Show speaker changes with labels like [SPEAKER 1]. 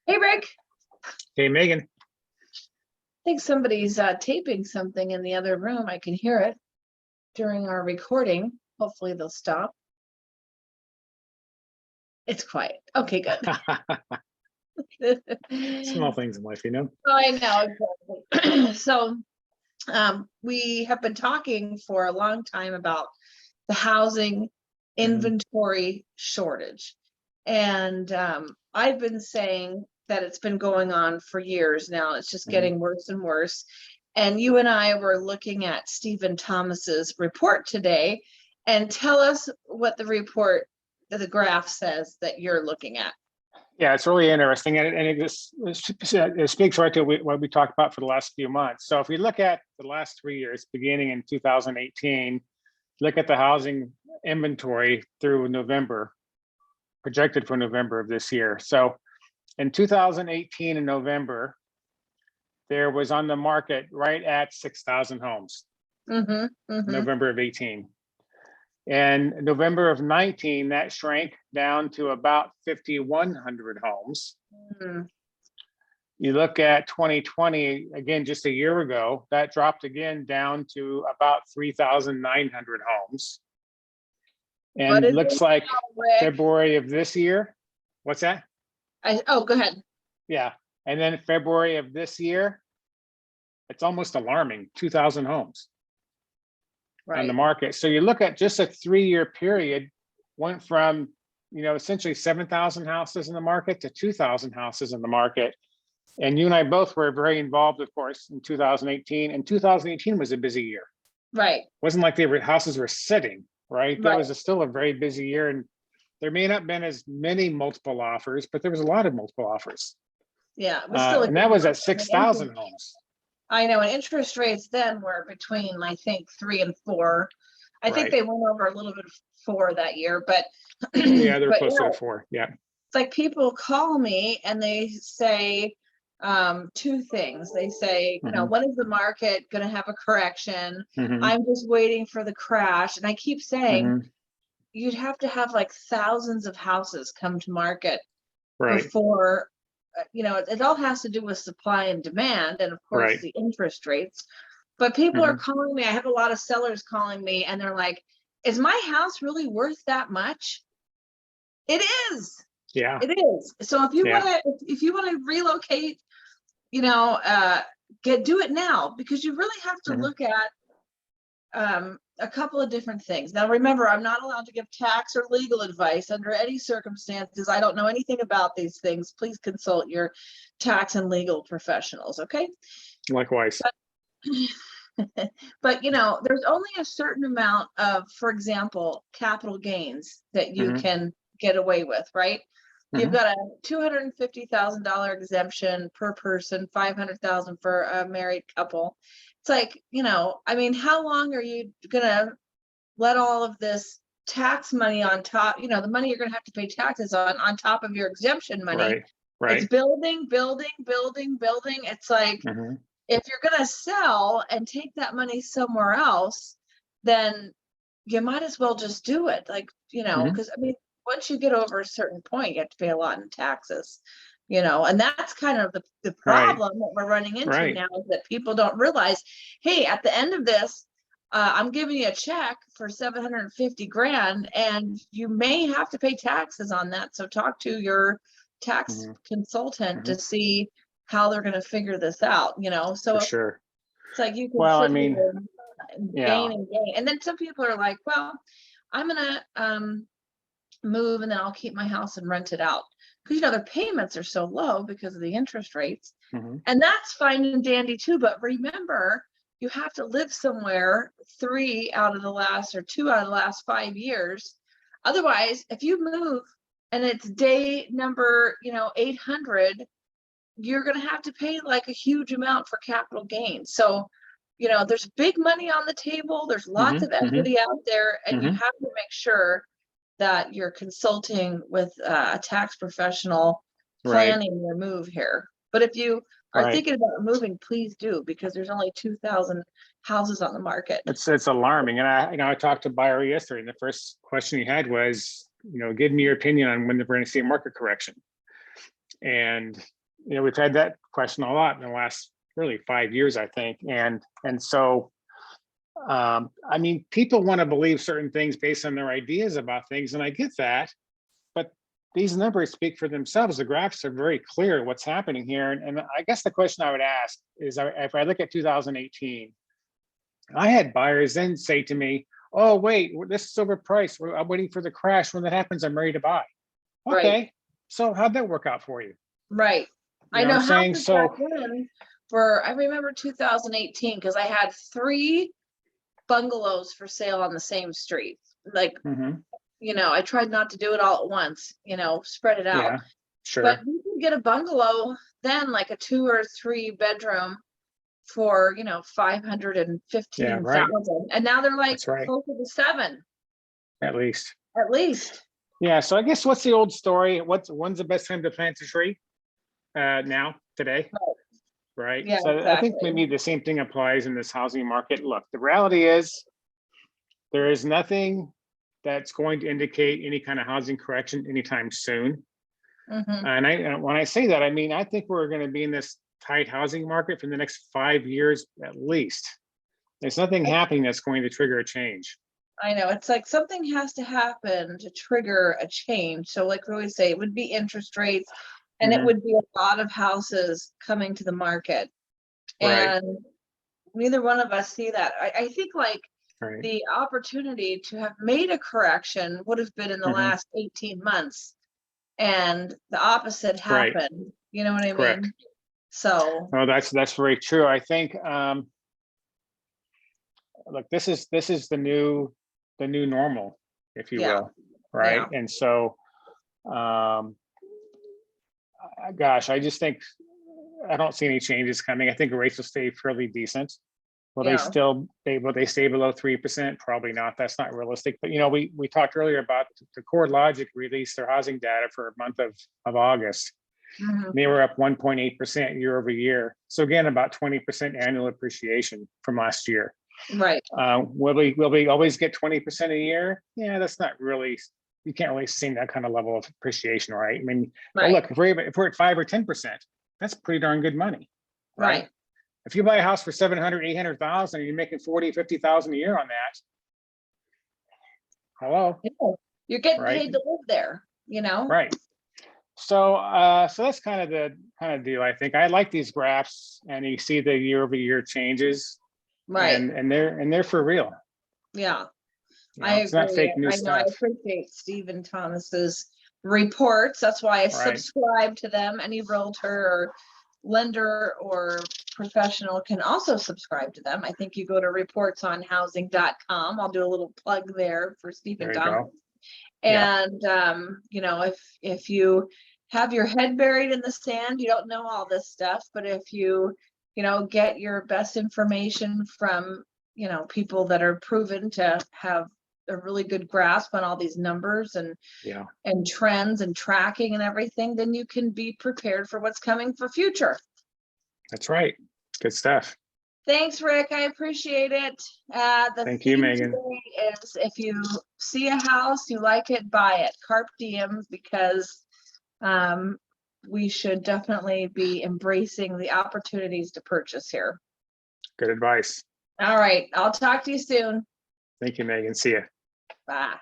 [SPEAKER 1] Hey, Rick.
[SPEAKER 2] Hey, Megan.
[SPEAKER 1] I think somebody's taping something in the other room. I can hear it during our recording. Hopefully they'll stop. It's quiet. Okay, good.
[SPEAKER 2] Small things in life, you know.
[SPEAKER 1] Oh, I know, exactly. So we have been talking for a long time about the housing inventory shortage. And I've been saying that it's been going on for years now. It's just getting worse and worse. And you and I were looking at Stephen Thomas's report today. And tell us what the report, the graph says that you're looking at.
[SPEAKER 2] Yeah, it's really interesting, and it speaks right to what we talked about for the last few months. So if we look at the last 3 years, beginning in 2018, look at the housing inventory through November, projected for November of this year. So in 2018 in November, there was on the market right at 6,000 homes, November of 18. And November of 19, that shrank down to about 5,100 homes. You look at 2020, again, just a year ago, that dropped again down to about 3,900 homes. And it looks like February of this year. What's that?
[SPEAKER 1] Oh, go ahead.
[SPEAKER 2] Yeah. And then February of this year, it's almost alarming, 2,000 homes. On the market. So you look at just a 3-year period, went from, essentially 7,000 houses in the market to 2,000 houses in the market. And you and I both were very involved, of course, in 2018. And 2018 was a busy year.
[SPEAKER 1] Right.
[SPEAKER 2] It wasn't like houses were sitting, right? That was still a very busy year. And there may not have been as many multiple offers, but there was a lot of multiple offers.
[SPEAKER 1] Yeah. It was still
[SPEAKER 2] and that was at 6,000 homes.
[SPEAKER 1] I know, and interest rates then were between, I think, 3 and 4. I think they went over a little bit of 4 that year, but
[SPEAKER 2] yeah, they're closer to 4. Yeah.
[SPEAKER 1] It's like people call me and they say 2 things. They say, when is the market going to have a correction? I'm just waiting for the crash. And I keep saying you'd have to have like thousands of houses come to market before. It all has to do with supply and demand, and of course the interest rates. But people are calling me. I have a lot of sellers calling me, and they're like, "Is my house really worth that much?" It is.
[SPEAKER 2] Yeah,
[SPEAKER 1] it is. So if you want to relocate, do it now, because you really have to look at a couple of different things. Now, remember, I'm not allowed to give tax or legal advice under any circumstances. I don't know anything about these things. Please consult your tax and legal professionals. Okay.
[SPEAKER 2] Likewise.
[SPEAKER 1] But there's only a certain amount of, for example, capital gains that you can get away with, right? You've got a $250,000 exemption per person, $500,000 for a married couple. It's like, how long are you gonna let all of this tax money on top, the money you're gonna have to pay taxes on top of your exemption money? Right. It's building. It's like, if you're gonna sell and take that money somewhere else, then you might as well just do it. Like, because once you get over a certain point, you have to pay a lot in taxes. And that's kind of the problem that we're running into now, is that people don't realize, hey, at the end of this, I'm giving you a check for $750,000, and you may have to pay taxes on that. So talk to your tax consultant to see how they're going to figure this out. So
[SPEAKER 2] for sure.
[SPEAKER 1] It's like you can gain and gain. And then some people are like, well, I'm gonna move and then I'll keep my house and rent it out, because their payments are so low because of the interest rates. And that's fine and dandy too, but remember, you have to live somewhere 2 out of the last 5 years. Otherwise, if you move and it's day number 800, you're going to have to pay like a huge amount for capital gains. So there's big money on the table, there's lots of equity out there, and you have to make sure that you're consulting with a tax professional planning your move here. But if you are thinking about moving, please do, because there's only 2,000 houses on the market.
[SPEAKER 2] It's alarming. And I talked to a buyer yesterday, and the first question he had was, give me your opinion on when we're going to see a market correction. And, we've had that question a lot in the last really 5 years, I think. And so, I mean, people want to believe certain things based on their ideas about things, and I get that. But these numbers speak for themselves. The graphs are very clear what's happening here. And I guess the question I would ask is, if I look at 2018, I had buyers then say to me, oh, wait, this is overpriced. I'm waiting for the crash. When that happens, I'm ready to buy.
[SPEAKER 1] Right.
[SPEAKER 2] Okay. So how'd that work out for you?
[SPEAKER 1] Right. I
[SPEAKER 2] You
[SPEAKER 1] know
[SPEAKER 2] what I'm saying?
[SPEAKER 1] houses
[SPEAKER 2] So
[SPEAKER 1] back then I remember 2018 because I had 3 bungalows for sale on the same street. Like,
[SPEAKER 2] mhm,
[SPEAKER 1] I tried not to do it all at once, spread it out.
[SPEAKER 2] yeah,
[SPEAKER 1] But
[SPEAKER 2] sure.
[SPEAKER 1] you could get a bungalow then, like a 2 or 3 bedroom for,
[SPEAKER 2] Yeah,
[SPEAKER 1] 515,000.
[SPEAKER 2] right.
[SPEAKER 1] And now they're like
[SPEAKER 2] That's right.
[SPEAKER 1] closer to 7
[SPEAKER 2] At least.
[SPEAKER 1] at least.
[SPEAKER 2] Yeah. So I guess what's the old story? When's the best time to plant a tree? Now, today.
[SPEAKER 1] Right.
[SPEAKER 2] Right.
[SPEAKER 1] Yeah,
[SPEAKER 2] So I think
[SPEAKER 1] exactly.
[SPEAKER 2] maybe the same thing applies in this housing market. Look, the reality is there is nothing that's going to indicate any kind of housing correction anytime soon.
[SPEAKER 1] Hmm.
[SPEAKER 2] And when I say that, I mean, I think we're going to be in this tight housing market for the next 5 years at least. There's nothing happening that's going to trigger a change.
[SPEAKER 1] I know, it's like something has to happen to trigger a change. So like we always say, it would be interest rates, and it
[SPEAKER 2] Mhm,
[SPEAKER 1] would be a lot of houses coming to the market.
[SPEAKER 2] right,
[SPEAKER 1] And neither one of us see that. I think like
[SPEAKER 2] right.
[SPEAKER 1] the opportunity to have made a correction would have been in the
[SPEAKER 2] Mhm,
[SPEAKER 1] last 18 months, and the opposite
[SPEAKER 2] right,
[SPEAKER 1] happened. You know what I
[SPEAKER 2] correct.
[SPEAKER 1] mean? So,
[SPEAKER 2] No, that's very true. I think look, this is the new normal, if you
[SPEAKER 1] yeah,
[SPEAKER 2] will, right?
[SPEAKER 1] yeah,
[SPEAKER 2] And so gosh, I just think I don't see any changes coming. I think rates will stay fairly decent.
[SPEAKER 1] yeah.
[SPEAKER 2] Will they stay below 3%? Probably not. That's not realistic. But we talked earlier about the Core Logic released their housing data for a month of August.
[SPEAKER 1] Mhm.
[SPEAKER 2] They were up 1.8% year over year. So again, about 20% annual appreciation from last year.
[SPEAKER 1] Right,
[SPEAKER 2] Will we always get 20% a year? Yeah, that's not really. You can't really see that kind of level of appreciation, right? I mean, but
[SPEAKER 1] right,
[SPEAKER 2] look, if we're at 5 or 10%, that's pretty darn good money, right?
[SPEAKER 1] right.
[SPEAKER 2] If you buy a house for 700, 800,000, you're making 40, 50,000 a year on that. Hello,
[SPEAKER 1] Yeah. You're getting
[SPEAKER 2] right?
[SPEAKER 1] paid to live there, you know?
[SPEAKER 2] Right. So that's kind of the deal. I think I like these graphs, and you see the year over year changes,
[SPEAKER 1] Right.
[SPEAKER 2] and they're for real.
[SPEAKER 1] Yeah, I
[SPEAKER 2] It's not
[SPEAKER 1] agree.
[SPEAKER 2] fake
[SPEAKER 1] I
[SPEAKER 2] news
[SPEAKER 1] know, I
[SPEAKER 2] stuff,
[SPEAKER 1] appreciate Stephen Thomas's reports. That's why I
[SPEAKER 2] right?
[SPEAKER 1] subscribe to them. Any realtor or lender or professional can also subscribe to them. I think you go to reportsonhousing.com. I'll do a little plug there for Stephen
[SPEAKER 2] There you
[SPEAKER 1] Thomas.
[SPEAKER 2] go. Yep,
[SPEAKER 1] And if you have your head buried in the sand, you don't know all this stuff. But if get your best information from people that are proven to have a really good grasp on all these numbers
[SPEAKER 2] yeah,
[SPEAKER 1] and trends and tracking and everything, then you can be prepared for what's coming for future.
[SPEAKER 2] that's right. Good stuff.
[SPEAKER 1] Thanks, Rick. I appreciate it. The
[SPEAKER 2] Thank you,
[SPEAKER 1] theme
[SPEAKER 2] Megan.
[SPEAKER 1] today is if you see a house, you like it, buy it. Carpe diem, because we should definitely be embracing the opportunities to purchase here.
[SPEAKER 2] Good advice.
[SPEAKER 1] All right. I'll talk to you soon.
[SPEAKER 2] Thank you, Megan. See you.
[SPEAKER 1] Bye.